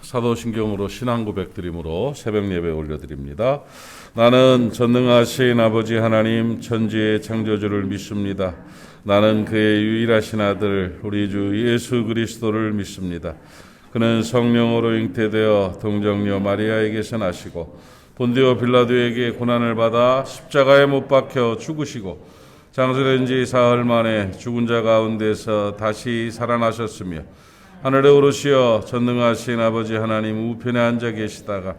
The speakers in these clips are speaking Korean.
사도신경으로 신앙 고백드림으로 새벽 예배 올려드립니다. 나는 전능하신 아버지 하나님 천지의 창조주를 믿습니다. 나는 그의 유일하신 아들 우리 주 예수 그리스도를 믿습니다. 그는 성령으로 잉태되어 동정녀 마리아에게서 나시고 본디오 빌라도에게 고난을 받아 십자가에 못 박혀 죽으시고 장수된 지 사흘 만에 죽은 자 가운데서 다시 살아나셨으며 하늘에 오르시어 전능하신 아버지 하나님 우편에 앉아 계시다가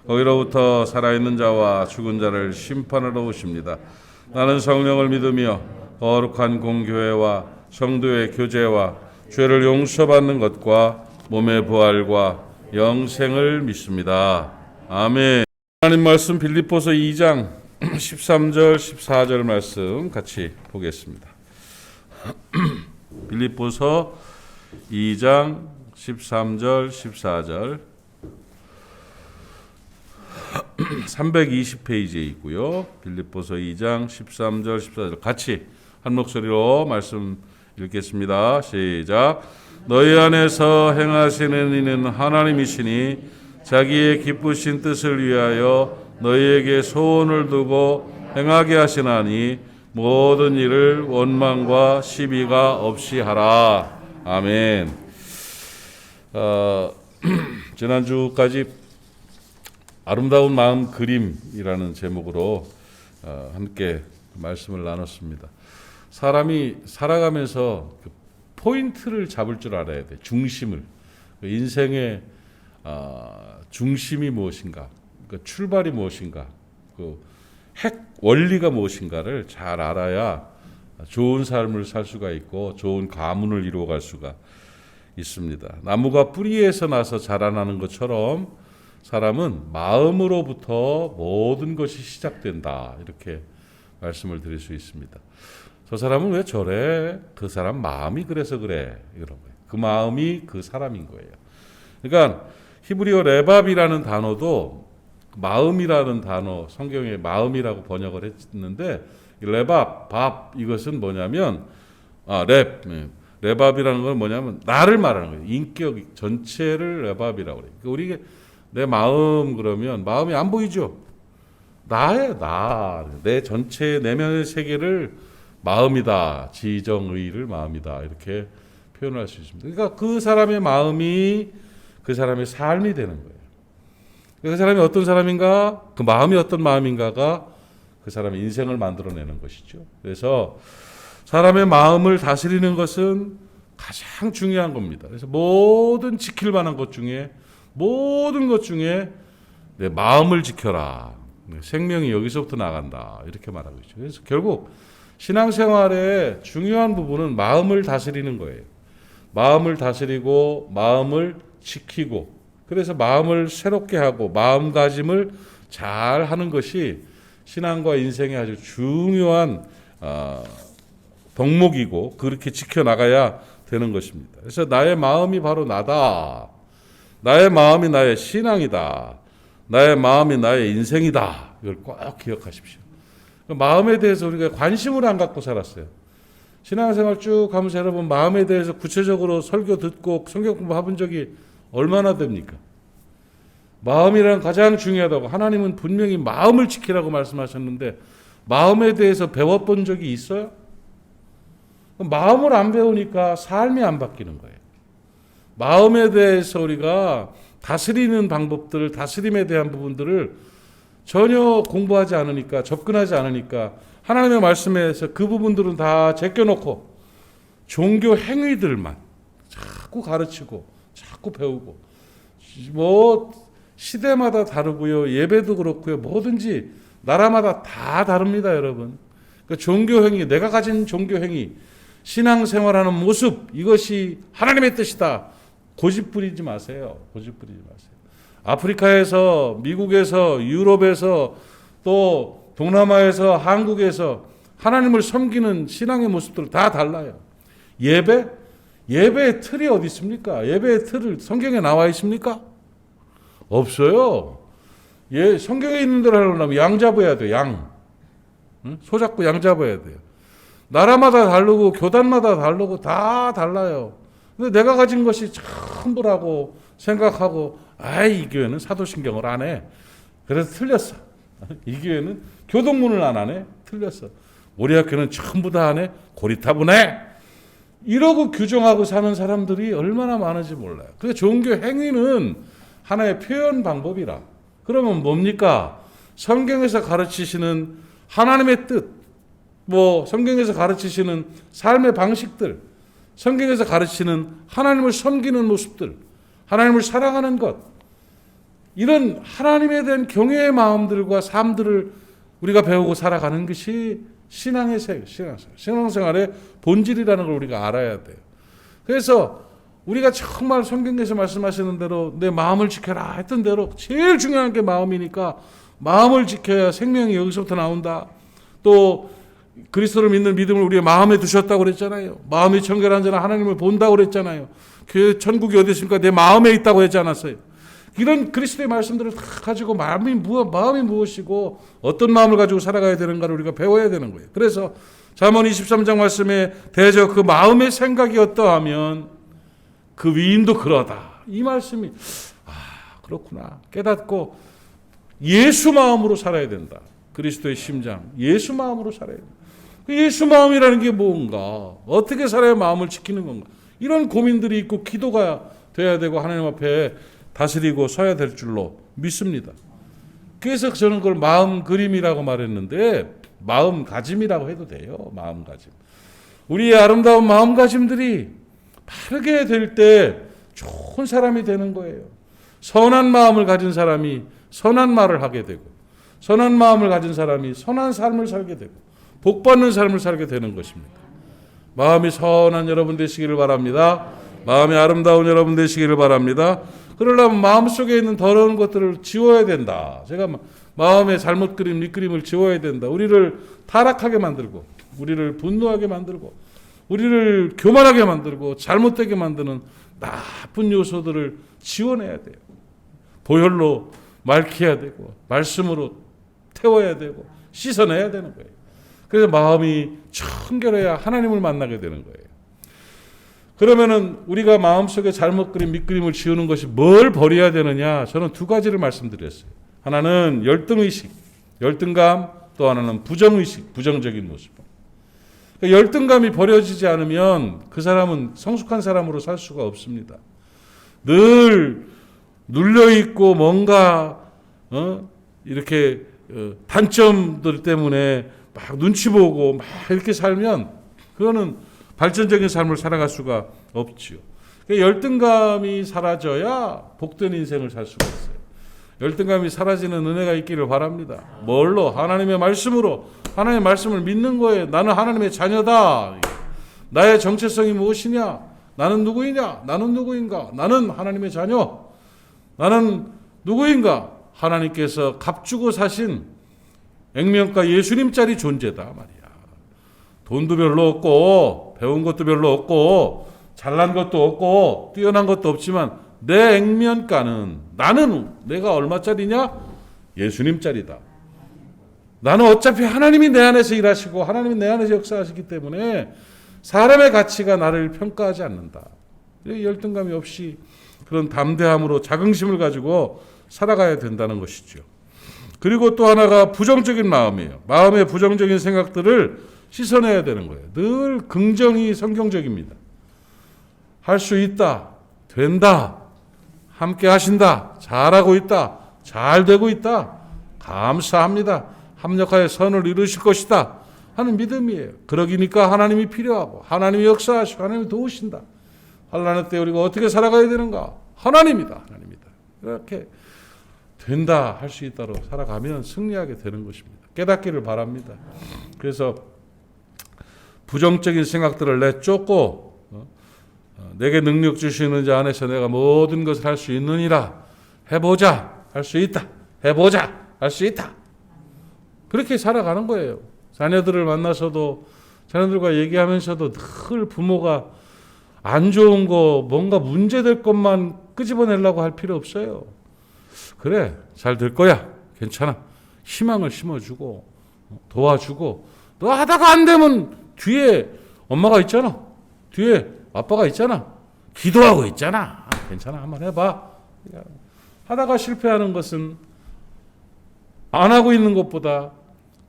거기로부터 살아있는 자와 죽은 자를 심판하러 오십니다. 나는 성령을 믿으며 거룩한 공교회와 성도의 교제와 죄를 용서받는 것과 몸의 부활과 영생을 믿습니다. 아멘. 하나님 말씀 빌립보서 2장 13절 14절 말씀 같이 보겠습니다. 빌립보서 2장 13절 14절 320페이지에 있고요. 빌립보서 2장 13절 14절 같이 한 목소리로 말씀 읽겠습니다. 시작. 너희 안에서 행하시는 이는 하나님이시니 자기의 기쁘신 뜻을 위하여 너희에게 소원을 두고 행하게 하시나니 모든 일을 원망과 시비가 없이 하라. 아멘. 지난주까지 아름다운 마음 그림이라는 제목으로 함께 말씀을 나눴습니다. 사람이 살아가면서 그 포인트를 잡을 줄 알아야 돼. 중심을. 인생의 중심이 무엇인가, 그 출발이 무엇인가, 그 핵 원리가 무엇인가를 잘 알아야 좋은 삶을 살 수가 있고 좋은 가문을 이루어갈 수가 있습니다. 나무가 뿌리에서 나서 자라나는 것처럼 사람은 마음으로부터 모든 것이 시작된다. 이렇게 말씀을 드릴 수 있습니다. 저 사람은 왜 저래? 그 사람 마음이 그래서 그래. 이런 거예요. 그 마음이 그 사람인 거예요. 그러니까 히브리어 레밥이라는 단어도 마음이라는 단어, 성경에 마음이라고 번역을 했는데 레밥, 밥 이것은 뭐냐면 레밥이라는 건 뭐냐면 나를 말하는 거예요. 인격 전체를 레밥이라고 그래요. 그러니까 우리 내 마음 그러면 마음이 안 보이죠. 나예요, 나. 내 전체 내면의 세계를 마음이다. 지정의를 마음이다. 이렇게 표현할 수 있습니다. 그러니까 그 사람의 마음이 그 사람의 삶이 되는 거예요. 그 사람이 어떤 사람인가, 그 마음이 어떤 마음인가가 그 사람의 인생을 만들어내는 것이죠. 그래서 사람의 마음을 다스리는 것은 가장 중요한 겁니다. 그래서 모든 지킬 만한 것 중에 모든 것 중에 내 마음을 지켜라. 생명이 여기서부터 나간다. 이렇게 말하고 있죠. 그래서 결국 신앙생활의 중요한 부분은 마음을 다스리는 거예요. 마음을 다스리고 마음을 지키고 그래서 마음을 새롭게 하고 마음가짐을 잘 하는 것이 신앙과 인생의 아주 중요한 덕목이고 그렇게 지켜나가야 되는 것입니다. 그래서 나의 마음이 바로 나다. 나의 마음이 나의 신앙이다. 나의 마음이 나의 인생이다. 이걸 꼭 기억하십시오. 마음에 대해서 우리가 관심을 안 갖고 살았어요. 신앙생활 쭉 하면서 여러분 마음에 대해서 구체적으로 설교 듣고 성경 공부해본 적이 얼마나 됩니까? 마음이란 가장 중요하다고 하나님은 분명히 마음을 지키라고 말씀하셨는데 마음에 대해서 배워본 적이 있어요? 마음을 안 배우니까 삶이 안 바뀌는 거예요. 마음에 대해서 우리가 다스리는 방법들, 다스림에 대한 부분들을 전혀 공부하지 않으니까, 접근하지 않으니까 하나님의 말씀에서 그 부분들은 다 제껴놓고 종교 행위들만 자꾸 가르치고 자꾸 배우고 시대마다 다르고요. 예배도 그렇고요. 뭐든지 나라마다 다 다릅니다, 여러분. 그러니까 종교 행위, 내가 가진 종교 행위, 신앙생활하는 모습 이것이 하나님의 뜻이다. 고집 부리지 마세요. 고집 부리지 마세요. 아프리카에서, 미국에서, 유럽에서 또 동남아에서, 한국에서 하나님을 섬기는 신앙의 모습들 다 달라요. 예배의 틀이 어디 있습니까? 예배의 틀을 성경에 나와 있습니까? 없어요. 성경에 있는 대로 하려면 양 잡아야 돼요. 양. 소 잡고 양 잡아야 돼요. 나라마다 다르고 교단마다 다르고 다 달라요. 근데 내가 가진 것이 전부라고 생각하고 이 교회는 사도신경을 안 해. 그래서 틀렸어. 이 교회는 교동문을 안 하네. 틀렸어. 우리 학교는 전부 다 안 해. 고리타분해. 이러고 규정하고 사는 사람들이 얼마나 많은지 몰라요. 그래서 종교 행위는 하나의 표현 방법이라. 그러면 뭡니까? 성경에서 가르치시는 하나님의 뜻, 성경에서 가르치시는 삶의 방식들, 성경에서 가르치는 하나님을 섬기는 모습들, 하나님을 사랑하는 것, 이런 하나님에 대한 경외의 마음들과 삶들을 우리가 배우고 살아가는 것이 신앙생활의 본질이라는 걸 우리가 알아야 돼요. 그래서 우리가 정말 성경에서 말씀하시는 대로 내 마음을 지켜라 했던 대로 제일 중요한 게 마음이니까 마음을 지켜야 생명이 여기서부터 나온다. 또 그리스도를 믿는 믿음을 우리의 마음에 두셨다고 그랬잖아요. 마음이 청결한 자는 하나님을 본다고 그랬잖아요. 그 천국이 어디 있습니까? 내 마음에 있다고 했지 않았어요? 이런 그리스도의 말씀들을 다 가지고 마음이 무엇이고 어떤 마음을 가지고 살아가야 되는가를 우리가 배워야 되는 거예요. 그래서 잠언 23장 말씀에 대저 그 마음의 생각이 어떠하면 그 위인도 그러다. 이 말씀이 그렇구나 깨닫고 예수 마음으로 살아야 된다. 그리스도의 심장 예수 마음으로 살아야 된다. 예수 마음이라는 게 뭔가, 어떻게 살아야 마음을 지키는 건가, 이런 고민들이 있고 기도가 돼야 되고 하나님 앞에 다스리고 서야 될 줄로 믿습니다. 그래서 저는 그걸 마음 그림이라고 말했는데 마음가짐이라고 해도 돼요. 마음가짐. 우리의 아름다운 마음가짐들이 바르게 될 때 좋은 사람이 되는 거예요. 선한 마음을 가진 사람이 선한 말을 하게 되고, 선한 마음을 가진 사람이 선한 삶을 살게 되고 복받는 삶을 살게 되는 것입니다. 마음이 선한 여러분 되시기를 바랍니다. 마음이 아름다운 여러분 되시기를 바랍니다. 그러려면 마음속에 있는 더러운 것들을 지워야 된다. 제가 마음의 잘못 그림, 밑그림을 지워야 된다. 우리를 타락하게 만들고, 우리를 분노하게 만들고, 우리를 교만하게 만들고 잘못되게 만드는 나쁜 요소들을 지워내야 돼요. 보혈로 맑혀야 되고 말씀으로 태워야 되고 씻어내야 되는 거예요. 그래서 마음이 청결해야 하나님을 만나게 되는 거예요. 그러면은 우리가 마음속에 잘못 그린 밑그림을 지우는 것이 뭘 버려야 되느냐? 저는 두 가지를 말씀드렸어요. 하나는 열등의식, 열등감, 또 하나는 부정의식, 부정적인 모습. 열등감이 버려지지 않으면 그 사람은 성숙한 사람으로 살 수가 없습니다. 늘 눌려있고 뭔가 이렇게 단점들 때문에 막 눈치 보고 막 이렇게 살면 그거는 발전적인 삶을 살아갈 수가 없지요. 열등감이 사라져야 복된 인생을 살 수가 있어요. 열등감이 사라지는 은혜가 있기를 바랍니다. 뭘로? 하나님의 말씀으로. 하나님의 말씀을 믿는 거예요. 나는 하나님의 자녀다. 나의 정체성이 무엇이냐? 나는 누구이냐? 나는 누구인가? 나는 하나님의 자녀. 나는 누구인가? 하나님께서 값주고 사신 액면가 예수님짜리 존재다 말이야. 돈도 별로 없고 배운 것도 별로 없고 잘난 것도 없고 뛰어난 것도 없지만 내 액면가는, 나는 내가 얼마짜리냐? 예수님짜리다. 나는 어차피 하나님이 내 안에서 일하시고 하나님이 내 안에서 역사하시기 때문에 사람의 가치가 나를 평가하지 않는다. 열등감이 없이 그런 담대함으로 자긍심을 가지고 살아가야 된다는 것이죠. 그리고 또 하나가 부정적인 마음이에요. 마음의 부정적인 생각들을 씻어내야 되는 거예요. 늘 긍정이 성경적입니다. 할 수 있다, 된다, 함께 하신다, 잘하고 있다, 잘 되고 있다, 감사합니다, 합력하여 선을 이루실 것이다 하는 믿음이에요. 그러기니까 하나님이 필요하고 하나님이 역사하시고 하나님이 도우신다. 환난의 때 우리가 어떻게 살아가야 되는가? 하나님이다. 이렇게 된다, 할 수 있다로 살아가면 승리하게 되는 것입니다. 깨닫기를 바랍니다. 그래서 부정적인 생각들을 내쫓고 내게 능력 주시는 자 안에서 내가 모든 것을 할 수 있느니라. 해보자, 할 수 있다. 해보자, 할 수 있다. 그렇게 살아가는 거예요. 자녀들을 만나서도, 자녀들과 얘기하면서도 늘 부모가 안 좋은 거, 뭔가 문제될 것만 끄집어내려고 할 필요 없어요. 그래, 잘 될 거야, 괜찮아. 희망을 심어주고 도와주고, 너 하다가 안 되면 뒤에 엄마가 있잖아, 뒤에 아빠가 있잖아, 기도하고 있잖아, 괜찮아, 한번 해봐. 하다가 실패하는 것은 안 하고 있는 것보다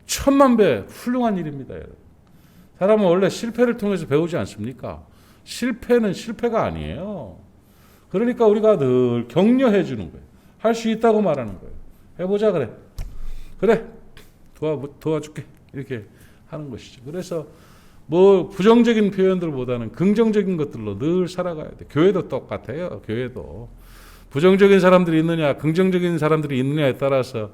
1000만 배 훌륭한 일입니다. 여러분. 사람은 원래 실패를 통해서 배우지 않습니까? 실패는 실패가 아니에요. 그러니까 우리가 늘 격려해 주는 거예요. 할 수 있다고 말하는 거예요. 해보자 그래. 그래. 도와줄게. 이렇게 하는 것이죠. 그래서 뭐 부정적인 표현들보다는 긍정적인 것들로 늘 살아가야 돼. 교회도 똑같아요. 교회도. 부정적인 사람들이 있느냐, 긍정적인 사람들이 있느냐에 따라서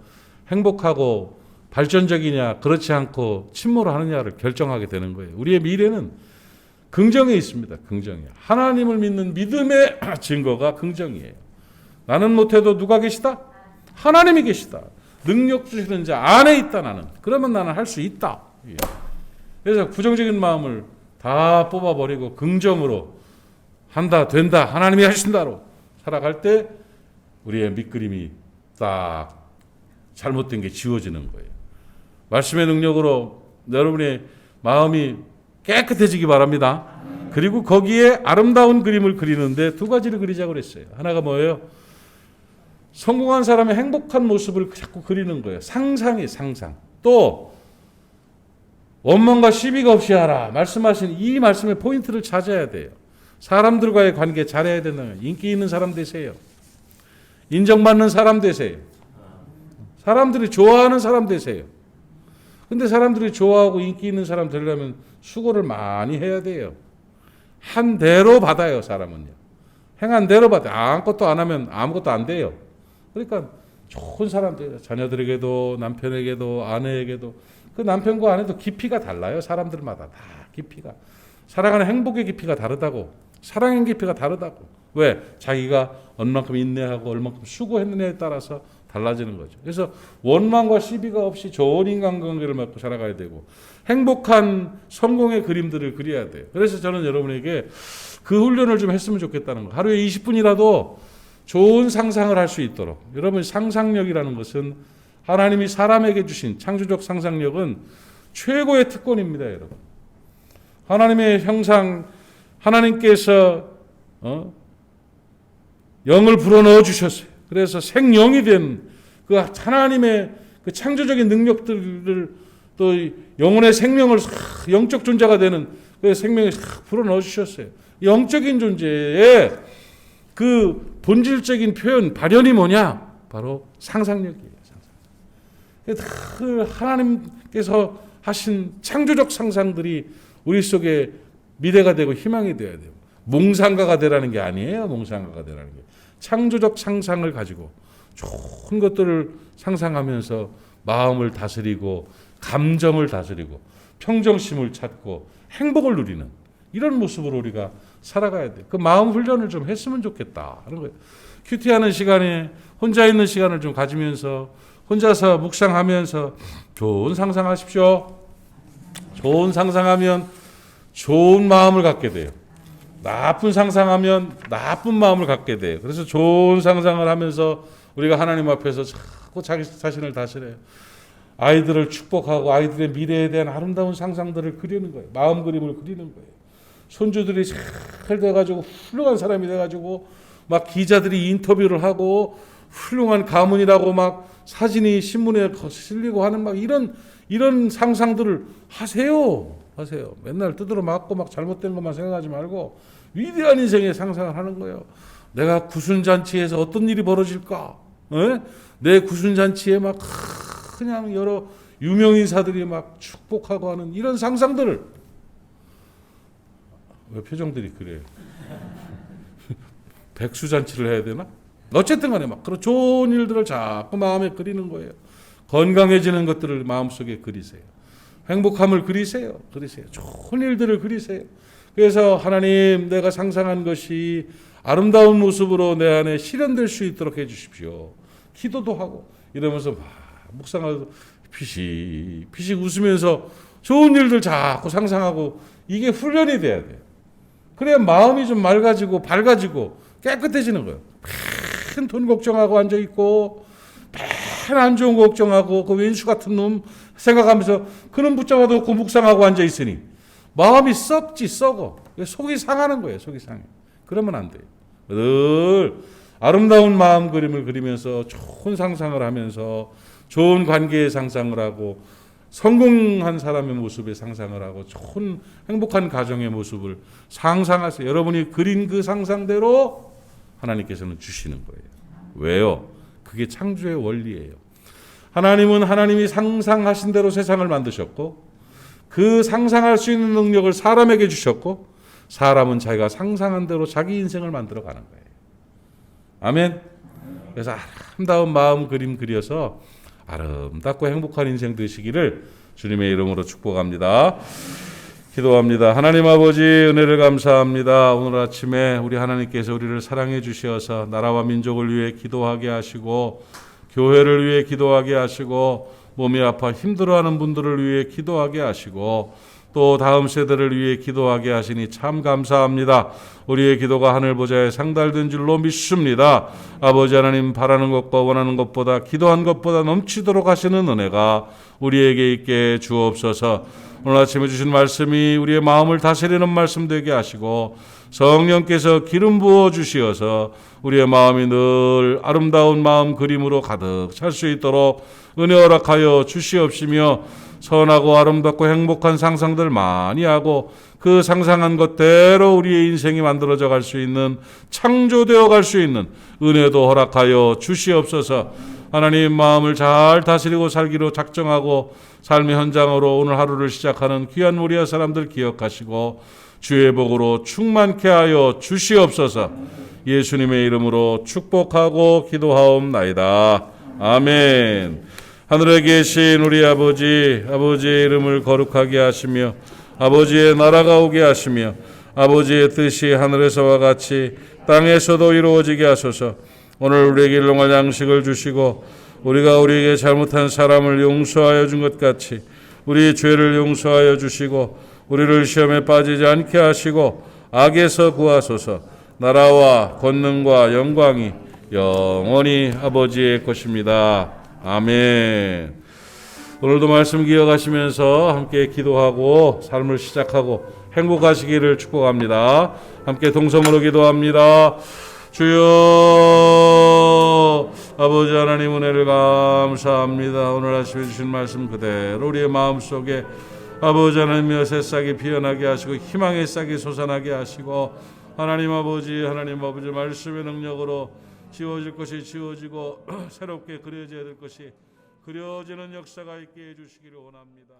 행복하고 발전적이냐, 그렇지 않고 침몰하느냐를 결정하게 되는 거예요. 우리의 미래는 긍정에 있습니다. 긍정이. 하나님을 믿는 믿음의 증거가 긍정이에요. 나는 못해도 누가 계시다? 하나님이 계시다. 능력 주시는 자 안에 있다 나는. 그러면 나는 할 수 있다. 그래서 부정적인 마음을 다 뽑아버리고 긍정으로 한다, 된다, 하나님이 하신다로 살아갈 때 우리의 밑그림이 딱 잘못된 게 지워지는 거예요. 말씀의 능력으로 여러분의 마음이 깨끗해지기 바랍니다. 그리고 거기에 아름다운 그림을 그리는데 두 가지를 그리자고 그랬어요. 하나가 뭐예요? 성공한 사람의 행복한 모습을 자꾸 그리는 거예요. 상상이 상상. 또 원망과 시비가 없이 하라. 말씀하신 이 말씀의 포인트를 찾아야 돼요. 사람들과의 관계 잘해야 된다면 인기 있는 사람 되세요. 인정받는 사람 되세요. 사람들이 좋아하는 사람 되세요. 근데 사람들이 좋아하고 인기 있는 사람 되려면 수고를 많이 해야 돼요. 한 대로 받아요, 사람은요. 행한 대로 받아요. 아무것도 안 하면 아무것도 안 돼요. 그러니까 좋은 사람 돼요. 자녀들에게도 남편에게도 아내에게도 그 남편과 아내도 깊이가 달라요. 사람들마다 다 깊이가. 살아가는 행복의 깊이가 다르다고. 사랑의 깊이가 다르다고. 왜? 자기가 얼만큼 인내하고 얼만큼 수고했느냐에 따라서 달라지는 거죠. 그래서 원망과 시비가 없이 좋은 인간관계를 맺고 살아가야 되고 행복한 성공의 그림들을 그려야 돼요. 그래서 저는 여러분에게 그 훈련을 좀 했으면 좋겠다는 거. 하루에 20분이라도 좋은 상상을 할 수 있도록. 여러분 상상력이라는 것은 하나님이 사람에게 주신 창조적 상상력은 최고의 특권입니다. 여러분. 하나님의 형상 하나님께서 영을 불어넣어 주셨어요. 그래서 생영이 된 그 하나님의 그 창조적인 능력들을 또 영혼의 생명을 영적 존재가 되는 그 생명을 불어넣어 주셨어요. 영적인 존재의 그 본질적인 표현 발현이 뭐냐? 바로 상상력이에요. 그 하나님께서 하신 창조적 상상들이 우리 속에 미래가 되고 희망이 되어야 돼요. 몽상가가 되라는 게 아니에요. 몽상가가 되라는 게. 창조적 상상을 가지고 좋은 것들을 상상하면서 마음을 다스리고 감정을 다스리고 평정심을 찾고 행복을 누리는 이런 모습으로 우리가 살아가야 돼요. 그 마음 훈련을 좀 했으면 좋겠다 하는 거예요. 큐티하는 시간에 혼자 있는 시간을 좀 가지면서 혼자서 묵상하면서 좋은 상상하십시오. 좋은 상상하면 좋은 마음을 갖게 돼요. 나쁜 상상하면 나쁜 마음을 갖게 돼요. 그래서 좋은 상상을 하면서 우리가 하나님 앞에서 자꾸 자기 자신을 다스려요. 아이들을 축복하고 아이들의 미래에 대한 아름다운 상상들을 그리는 거예요. 마음 그림을 그리는 거예요. 손주들이 잘 돼가지고 훌륭한 사람이 돼가지고 막 기자들이 인터뷰를 하고 훌륭한 가문이라고 막 사진이 신문에 실리고 하는 막 이런 상상들을 하세요. 맨날 두드러 맞고 막 잘못된 것만 생각하지 말고 위대한 인생의 상상을 하는 거예요. 내가 구순잔치에서 어떤 일이 벌어질까? 내 구순잔치에 막 그냥 여러 유명인사들이 막 축복하고 하는 이런 상상들을 왜 표정들이 그래요? 백수잔치를 해야 되나? 어쨌든 간에 막 그런 좋은 일들을 자꾸 마음에 그리는 거예요. 건강해지는 것들을 마음속에 그리세요. 행복함을 그리세요. 좋은 일들을 그리세요. 그래서 하나님 내가 상상한 것이 아름다운 모습으로 내 안에 실현될 수 있도록 해주십시오. 기도도 하고 이러면서 막 묵상하고 피식 웃으면서 좋은 일들 자꾸 상상하고 이게 훈련이 돼야 돼요. 그래야 마음이 좀 맑아지고 밝아지고 깨끗해지는 거예요. 맨 돈 걱정하고 앉아있고 맨 안 좋은 거 걱정하고 그 왼수 같은 놈 생각하면서 그놈 붙잡아도 놓고 묵상하고 앉아있으니 마음이 썩어. 속이 상하는 거예요. 속이 상해. 그러면 안 돼요. 늘 아름다운 마음 그림을 그리면서 좋은 상상을 하면서 좋은 관계의 상상을 하고 성공한 사람의 모습에 상상을 하고 좋은 행복한 가정의 모습을 상상하세요. 여러분이 그린 그 상상대로 하나님께서는 주시는 거예요. 왜요? 그게 창조의 원리예요. 하나님은 하나님이 상상하신 대로 세상을 만드셨고 그 상상할 수 있는 능력을 사람에게 주셨고 사람은 자기가 상상한 대로 자기 인생을 만들어가는 거예요. 아멘. 그래서 아름다운 마음 그림 그려서 아름답고 행복한 인생 되시기를 주님의 이름으로 축복합니다. 기도합니다. 하나님 아버지 은혜를 감사합니다. 오늘 아침에 우리 하나님께서 우리를 사랑해 주셔서 나라와 민족을 위해 기도하게 하시고 교회를 위해 기도하게 하시고 몸이 아파 힘들어하는 분들을 위해 기도하게 하시고 또 다음 세대를 위해 기도하게 하시니 참 감사합니다. 우리의 기도가 하늘 보좌에 상달된 줄로 믿습니다. 아버지 하나님 바라는 것과 원하는 것보다 기도한 것보다 넘치도록 하시는 은혜가 우리에게 있게 주옵소서. 오늘 아침에 주신 말씀이 우리의 마음을 다스리는 말씀 되게 하시고 성령께서 기름 부어 주시어서 우리의 마음이 늘 아름다운 마음 그림으로 가득 찰 수 있도록 은혜 허락하여 주시옵시며 선하고 아름답고 행복한 상상들 많이 하고 그 상상한 것대로 우리의 인생이 만들어져 갈 수 있는 창조되어 갈 수 있는 은혜도 허락하여 주시옵소서. 하나님 마음을 잘 다스리고 살기로 작정하고 삶의 현장으로 오늘 하루를 시작하는 귀한 우리의 사람들 기억하시고 주의 복으로 충만케 하여 주시옵소서. 예수님의 이름으로 축복하고 기도하옵나이다. 아멘. 하늘에 계신 우리 아버지, 아버지의 이름을 거룩하게 하시며 아버지의 나라가 오게 하시며 아버지의 뜻이 하늘에서와 같이 땅에서도 이루어지게 하소서. 오늘 우리에게 일용할 양식을 주시고 우리가 우리에게 잘못한 사람을 용서하여 준 것 같이 우리 죄를 용서하여 주시고 우리를 시험에 빠지지 않게 하시고 악에서 구하소서. 나라와 권능과 영광이 영원히 아버지의 것입니다. 아멘. 오늘도 말씀 기억하시면서 함께 기도하고 삶을 시작하고 행복하시기를 축복합니다. 함께 동성으로 기도합니다. 주여 아버지 하나님 은혜를 감사합니다. 오늘 아침에 주신 말씀 그대로 우리의 마음속에 아버지 하나님의 새싹이 피어나게 하시고 희망의 싹이 솟아나게 하시고 하나님 아버지 말씀의 능력으로 지워질 것이 지워지고 새롭게 그려져야 될 것이 그려지는 역사가 있게 해주시기를 원합니다.